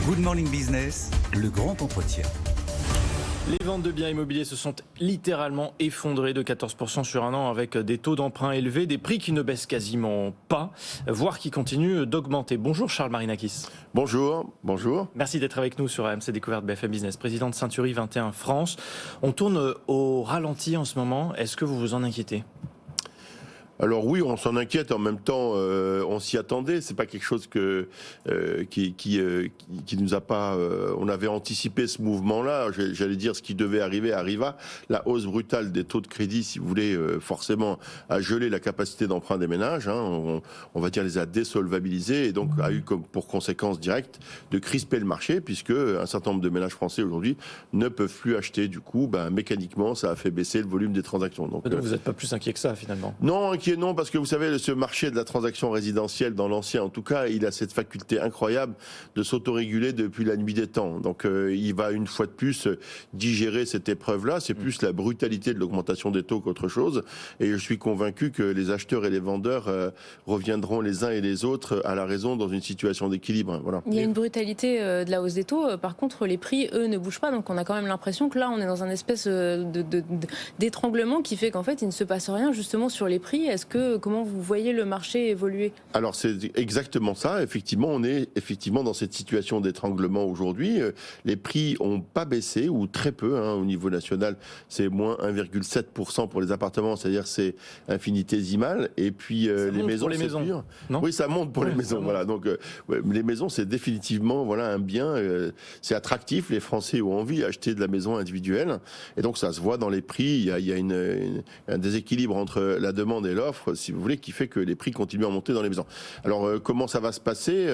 Good Morning Business, le grand entretien. Les ventes de biens immobiliers se sont littéralement effondrées de 14% sur un an avec des taux d'emprunt élevés, des prix qui ne baissent quasiment pas, voire qui continuent d'augmenter. Bonjour Charles Marinakis. Bonjour. Merci d'être avec nous sur AMC Découverte BFM Business, président de Century 21 France. On tourne au ralenti en ce moment, est-ce que vous vous en inquiétez ? Alors oui, on s'en inquiète, en même temps, on s'y attendait. C'est pas quelque chose qui nous a pas. On avait anticipé ce mouvement-là. J'allais dire, ce qui devait arriver arriva. La hausse brutale des taux de crédit, si vous voulez, forcément, a gelé la capacité d'emprunt des ménages. On va dire les a désolvabilisés et donc a eu comme pour conséquence directe de crisper le marché, puisque un certain nombre de ménages français aujourd'hui ne peuvent plus acheter. Du coup, mécaniquement, ça a fait baisser le volume des transactions. Donc vous n'êtes pas plus inquiet que ça, finalement. Non, non, parce que vous savez, ce marché de la transaction résidentielle, dans l'ancien en tout cas, il a cette faculté incroyable de s'autoréguler depuis la nuit des temps. Donc il va une fois de plus digérer cette épreuve-là. C'est plus la brutalité de l'augmentation des taux qu'autre chose. Et je suis convaincu que les acheteurs et les vendeurs reviendront les uns et les autres à la raison dans une situation d'équilibre. Voilà. Il y a une brutalité de la hausse des taux. Par contre, les prix, eux, ne bougent pas. Donc on a quand même l'impression que là, on est dans un espèce d'étranglement qui fait qu'en fait, il ne se passe rien justement sur les prix. Comment vous voyez le marché évoluer ? Alors c'est exactement ça. Effectivement, on est dans cette situation d'étranglement aujourd'hui. Les prix n'ont pas baissé ou très peu au niveau national. C'est moins 1,7% pour les appartements, c'est-à-dire c'est infinitésimal. Et puis les maisons, pour les maisons. Non ? Oui, ça monte pour les maisons. Voilà. Donc les maisons, c'est définitivement un bien. C'est attractif. Les Français ont envie d'acheter de la maison individuelle. Et donc ça se voit dans les prix. Il y a un déséquilibre entre la demande et l'offre, si vous voulez, qui fait que les prix continuent à monter dans les maisons. Alors, comment ça va se passer ?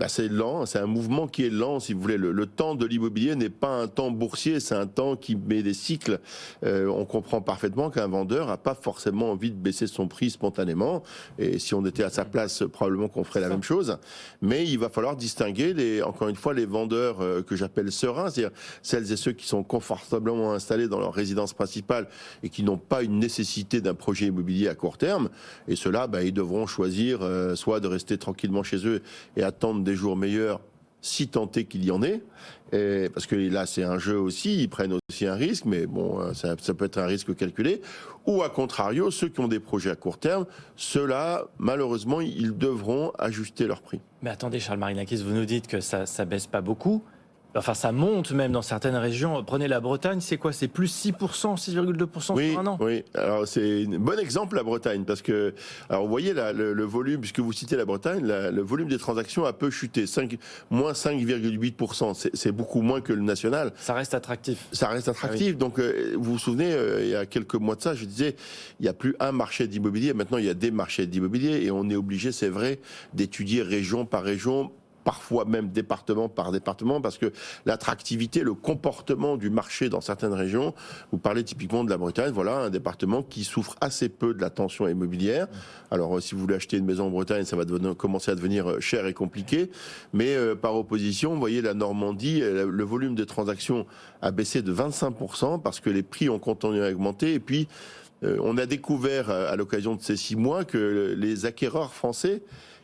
C'est lent, c'est un mouvement qui est lent, si vous voulez. Le temps de l'immobilier n'est pas un temps boursier, c'est un temps qui met des cycles. On comprend parfaitement qu'un vendeur n'a pas forcément envie de baisser son prix spontanément. Et si on était à sa place, probablement qu'on ferait la même chose. Mais il va falloir distinguer, encore une fois, les vendeurs que j'appelle sereins, c'est-à-dire celles et ceux qui sont confortablement installés dans leur résidence principale et qui n'ont pas une nécessité d'un projet immobilier à court terme. Et ceux-là, ils devront choisir soit de rester tranquillement chez eux et attendre des jours meilleurs, si tant est qu'il y en ait, parce que là c'est un jeu aussi, ils prennent aussi un risque, mais bon, ça peut être un risque calculé, ou à contrario, ceux qui ont des projets à court terme, ceux-là, malheureusement, ils devront ajuster leur prix. Mais attendez, Charles Marinakis, vous nous dites que ça baisse pas beaucoup. Enfin, ça monte même dans certaines régions. Prenez la Bretagne, c'est quoi ? C'est plus 6%, 6,2% sur un an. Oui, alors c'est un bon exemple, la Bretagne, parce que, alors vous voyez le volume, puisque vous citez la Bretagne, le volume des transactions a peu chuté, moins 5,8%. C'est beaucoup moins que le national. Ça reste attractif. Ça reste attractif. Ah oui. Donc, vous vous souvenez, il y a quelques mois de ça, je disais, il n'y a plus un marché d'immobilier. Maintenant, il y a des marchés d'immobilier et on est obligé, c'est vrai, d'étudier région par région, parfois même département par département, parce que l'attractivité, le comportement du marché dans certaines régions, vous parlez typiquement de la Bretagne, voilà un département qui souffre assez peu de la tension immobilière. Alors si vous voulez acheter une maison en Bretagne, ça va commencer à devenir cher et compliqué, mais par opposition, vous voyez la Normandie, le volume de transactions a baissé de 25% parce que les prix ont continué à augmenter, et puis on a découvert à l'occasion de ces 6 mois que les acquéreurs français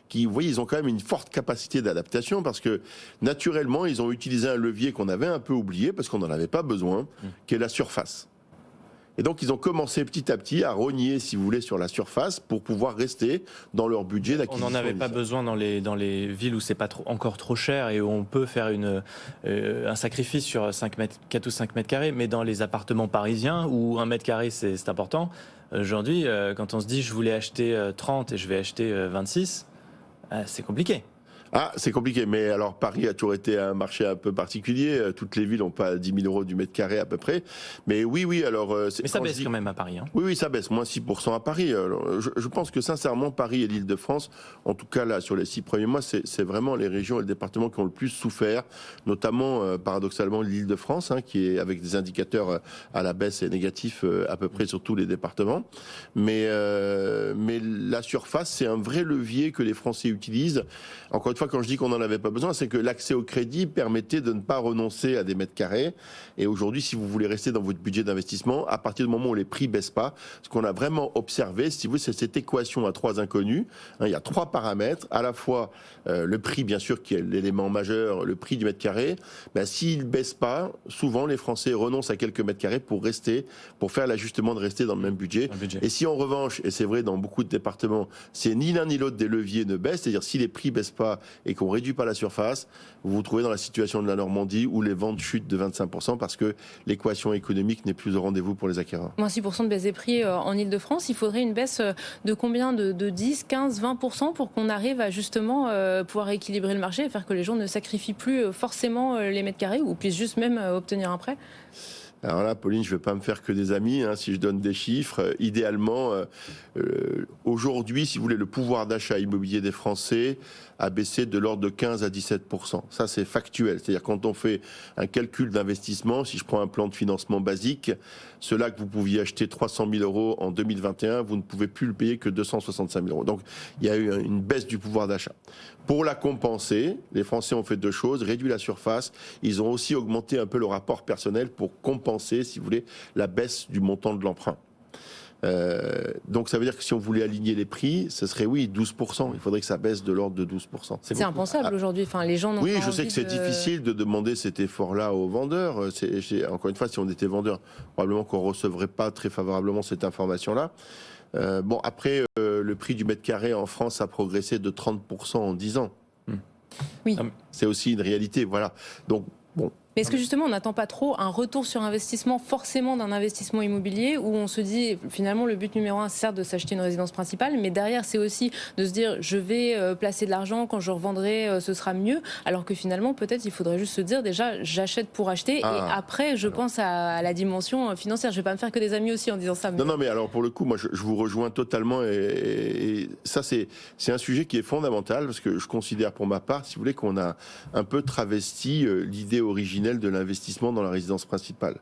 qui, vous voyez, ils ont quand même une forte capacité d'adaptation parce que, naturellement, ils ont utilisé un levier qu'on avait un peu oublié parce qu'on n'en avait pas besoin, qui est la surface. Et donc, ils ont commencé petit à petit à rogner, si vous voulez, sur la surface pour pouvoir rester dans leur budget d'acquisition. On n'en avait pas besoin dans les villes où c'est pas encore trop cher et où on peut faire un sacrifice sur 4 ou 5 mètres carrés, mais dans les appartements parisiens où 1 mètre carré c'est important. Aujourd'hui, quand on se dit je voulais acheter 30 et je vais acheter 26, c'est compliqué. Ah, c'est compliqué, mais alors Paris a toujours été un marché un peu particulier. Toutes les villes n'ont pas 10 000 euros du mètre carré à peu près. Mais oui, alors... Mais ça baisse quand même à Paris. Hein. Oui, ça baisse, moins 6% à Paris. Alors, je pense que sincèrement, Paris et l'Île-de-France, en tout cas là, sur les 6 premiers mois, c'est vraiment les régions et les départements qui ont le plus souffert, notamment, paradoxalement, l'Île-de-France, qui est avec des indicateurs à la baisse et négatifs à peu près sur tous les départements. Mais la surface, c'est un vrai levier que les Français utilisent. Encore une fois, fois, quand je dis qu'on n'en avait pas besoin, c'est que l'accès au crédit permettait de ne pas renoncer à des mètres carrés. Et aujourd'hui, si vous voulez rester dans votre budget d'investissement, à partir du moment où les prix baissent pas, ce qu'on a vraiment observé, si vous voulez, c'est cette équation à 3 inconnus. Il y a 3 paramètres, à la fois le prix, bien sûr, qui est l'élément majeur, le prix du mètre carré. S'il ne baisse pas, souvent les Français renoncent à quelques mètres carrés pour faire l'ajustement de rester dans le même budget. Et si en revanche, et c'est vrai dans beaucoup de départements, c'est ni l'un ni l'autre des leviers ne baissent, c'est-à-dire si les prix baissent pas et qu'on réduit pas la surface, vous vous trouvez dans la situation de la Normandie où les ventes chutent de 25% parce que l'équation économique n'est plus au rendez-vous pour les acquéreurs. Moins 6% de baisse des prix en Ile-de-France, il faudrait une baisse de combien, de 10, 15, 20% pour qu'on arrive à justement pouvoir équilibrer le marché et faire que les gens ne sacrifient plus forcément les mètres carrés ou puissent juste même obtenir un prêt? Alors là, Pauline, je ne vais pas me faire que des amis, si je donne des chiffres. Idéalement, aujourd'hui, si vous voulez, le pouvoir d'achat immobilier des Français a baissé de l'ordre de 15 à 17%. Ça, c'est factuel. C'est-à-dire quand on fait un calcul d'investissement, si je prends un plan de financement basique, cela que vous pouviez acheter 300 000 euros en 2021, vous ne pouvez plus le payer que 265 000 euros. Donc, il y a eu une baisse du pouvoir d'achat. Pour la compenser, les Français ont fait 2 choses, réduit la surface. Ils ont aussi augmenté un peu le rapport personnel pour compenser, si vous voulez, la baisse du montant de l'emprunt. Donc ça veut dire que si on voulait aligner les prix, ce serait 12%. Il faudrait que ça baisse de l'ordre de 12%. C'est impensable aujourd'hui. Enfin, les gens n'ont oui, pas je sais envie que c'est difficile de demander cet effort-là aux vendeurs. Encore une fois, si on était vendeur, probablement qu'on ne recevrait pas très favorablement cette information-là. Après, le prix du mètre carré en France a progressé de 30% en 10 ans. Oui. C'est aussi une réalité, voilà. Donc, bon. Mais est-ce que justement on n'attend pas trop un retour sur investissement forcément d'un investissement immobilier où on se dit finalement le but numéro 1 c'est certes de s'acheter une résidence principale, mais derrière c'est aussi de se dire je vais placer de l'argent, quand je revendrai ce sera mieux, alors que finalement peut-être il faudrait juste se dire déjà j'achète pour acheter et après je pense à la dimension financière. Je vais pas me faire que des amis aussi en disant ça. Mais... Non, mais alors pour le coup moi je vous rejoins totalement et ça c'est un sujet qui est fondamental parce que je considère pour ma part, si vous voulez, qu'on a un peu travesti l'idée originelle de l'investissement dans la résidence principale.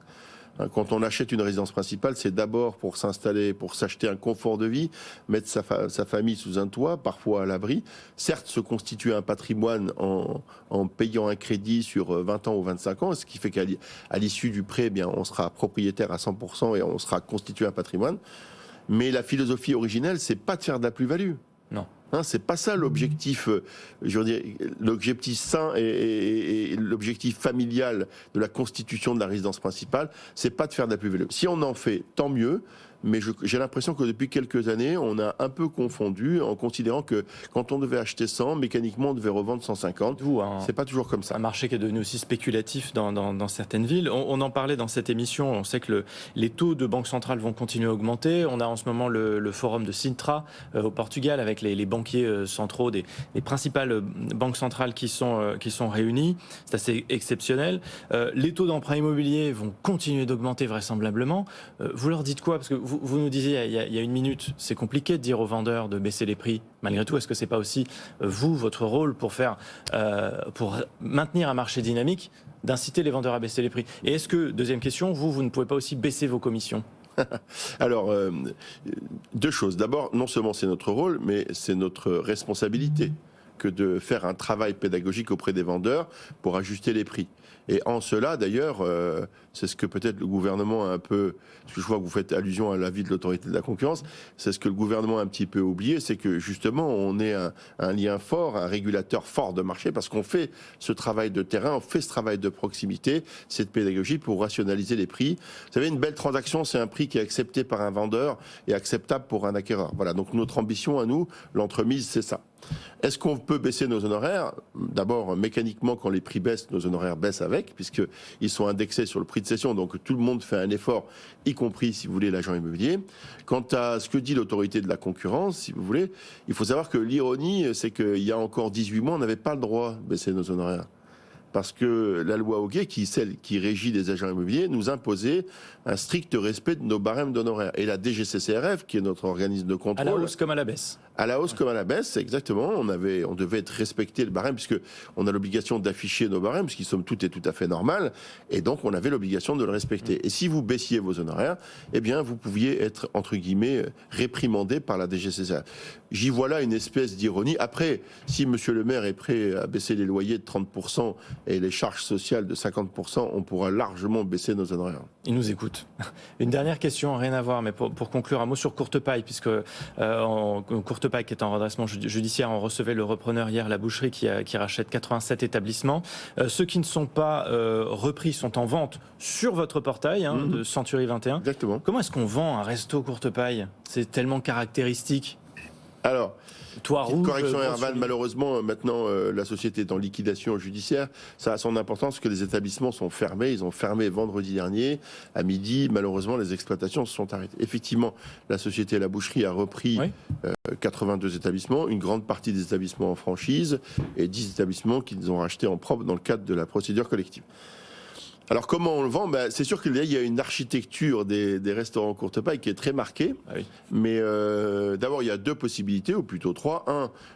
Quand on achète une résidence principale, c'est d'abord pour s'installer, pour s'acheter un confort de vie, mettre sa famille sous un toit, parfois à l'abri. Certes, se constituer un patrimoine en payant un crédit sur 20 ans ou 25 ans, ce qui fait qu'à l'issue du prêt, on sera propriétaire à 100% et on sera constitué un patrimoine. Mais la philosophie originelle, c'est pas de faire de la plus-value. Non. C'est pas ça l'objectif, je veux dire, l'objectif sain et l'objectif familial de la constitution de la résidence principale, c'est pas de faire de la plus-value. Si on en fait, tant mieux. Mais j'ai l'impression que depuis quelques années, on a un peu confondu en considérant que quand on devait acheter 100, mécaniquement on devait revendre 150. C'est pas toujours comme ça. Un marché qui est devenu aussi spéculatif dans certaines villes. On en parlait dans cette émission. On sait que les taux de banque centrale vont continuer à augmenter. On a en ce moment le forum de Sintra au Portugal avec les banquiers centraux des principales banques centrales qui sont réunis. C'est assez exceptionnel. Les taux d'emprunt immobilier vont continuer d'augmenter vraisemblablement. Vous leur dites quoi? Parce que vous nous disiez il y a une minute, c'est compliqué de dire aux vendeurs de baisser les prix. Malgré tout, est-ce que c'est pas aussi votre rôle pour maintenir un marché dynamique, d'inciter les vendeurs à baisser les prix? Et est-ce que, deuxième question, vous ne pouvez pas aussi baisser vos commissions? Alors, 2 choses. D'abord, non seulement c'est notre rôle, mais c'est notre responsabilité que de faire un travail pédagogique auprès des vendeurs pour ajuster les prix. Et en cela, d'ailleurs, c'est ce que peut-être le gouvernement a un peu, parce que je vois que vous faites allusion à l'avis de l'autorité de la concurrence, c'est ce que le gouvernement a un petit peu oublié, c'est que justement, on est un lien fort, un régulateur fort de marché, parce qu'on fait ce travail de terrain, on fait ce travail de proximité, cette pédagogie pour rationaliser les prix. Vous savez, une belle transaction, c'est un prix qui est accepté par un vendeur et acceptable pour un acquéreur. Voilà, donc notre ambition à nous, l'entremise, c'est ça. Est-ce qu'on peut baisser nos honoraires? D'abord, mécaniquement, quand les prix baissent, nos honoraires baissent avec, puisqu'ils sont indexés sur le prix de cession, donc tout le monde fait un effort, y compris, si vous voulez, l'agent immobilier. Quant à ce que dit l'autorité de la concurrence, si vous voulez, il faut savoir que l'ironie, c'est qu'il y a encore 18 mois, on n'avait pas le droit de baisser nos honoraires. parce que la loi Hoguet, celle qui régit les agents immobiliers, nous imposait un strict respect de nos barèmes d'honoraires. Et la DGCCRF, qui est notre organisme de contrôle... À la hausse comme à la baisse. À la hausse comme à la baisse, exactement. On devait être respecté le barème, puisque on a l'obligation d'afficher nos barèmes, ce qui somme toute est tout à fait normal. Et donc, on avait l'obligation de le respecter. Et si vous baissiez vos honoraires, eh bien, vous pouviez être, entre guillemets, réprimandé par la DGCCRF. J'y vois là une espèce d'ironie. Après, si monsieur le maire est prêt à baisser les loyers de 30% et les charges sociales de 50%, on pourra largement baisser nos honoraires. Il nous écoute. Une dernière question, rien à voir, mais pour conclure, un mot sur Courtepaille, puisque Courtepaille, qui est en redressement judiciaire, on recevait le repreneur hier, la boucherie, qui rachète 87 établissements. Ceux qui ne sont pas repris sont en vente sur votre portail de Century 21. Exactement. Comment est-ce qu'on vend un resto Courtepaille? C'est tellement caractéristique. Alors, Toit rouge, correction Hervan, malheureusement, maintenant, la société est en liquidation judiciaire. Ça a son importance parce que les établissements sont fermés. Ils ont fermé vendredi dernier à midi. Malheureusement, les exploitations se sont arrêtées. Effectivement, la société La Boucherie a repris 82 établissements, une grande partie des établissements en franchise et 10 établissements qu'ils ont rachetés en propre dans le cadre de la procédure collective. Alors comment on le vend? C'est sûr qu'il y a une architecture des restaurants Courtepaille qui est très marquée. Ah oui. Mais d'abord, il y a deux possibilités, ou plutôt trois.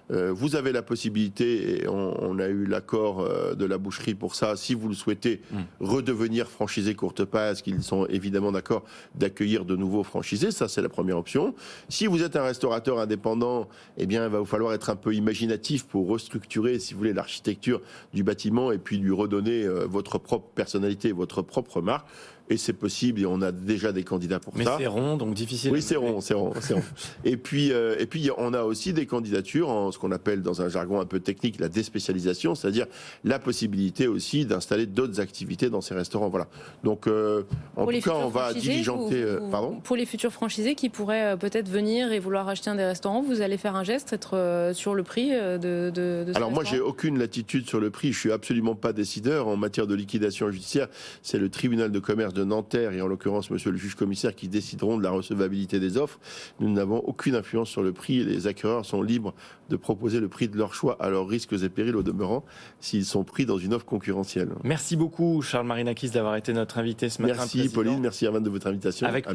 Vous avez la possibilité, et on a eu l'accord de la boucherie pour ça, si vous le souhaitez, redevenir franchisé Courtepaille, parce qu'ils sont évidemment d'accord d'accueillir de nouveaux franchisés. Ça, c'est la première option. Si vous êtes un restaurateur indépendant, eh bien, il va vous falloir être un peu imaginatif pour restructurer, si vous voulez, l'architecture du bâtiment et puis lui redonner votre propre personnalité, votre propre marque. Et c'est possible, et on a déjà des candidats pour ça. Mais c'est rond, donc difficile. Oui, c'est rond. Et puis, on a aussi des candidatures en ce qu'on appelle, dans un jargon un peu technique, la déspécialisation, c'est-à-dire la possibilité aussi d'installer d'autres activités dans ces restaurants. Voilà. Donc, en tout cas, on va diligenter. Pardon ? Pour les futurs franchisés qui pourraient peut-être venir et vouloir acheter un des restaurants, vous allez faire un geste, être sur le prix de ce Alors moi, j'ai restaurant ? aucune latitude sur le prix. Je suis absolument pas décideur en matière de liquidation judiciaire. C'est le tribunal de commerce de Nanterre et en l'occurrence monsieur le juge commissaire qui décideront de la recevabilité des offres. Nous n'avons aucune influence sur le prix et les acquéreurs sont libres de proposer le prix de leur choix à leurs risques et périls au demeurant s'ils sont pris dans une offre concurrentielle. Merci beaucoup Charles Marinakis d'avoir été notre invité ce matin. Merci Pauline, merci Hervan de votre invitation. Avec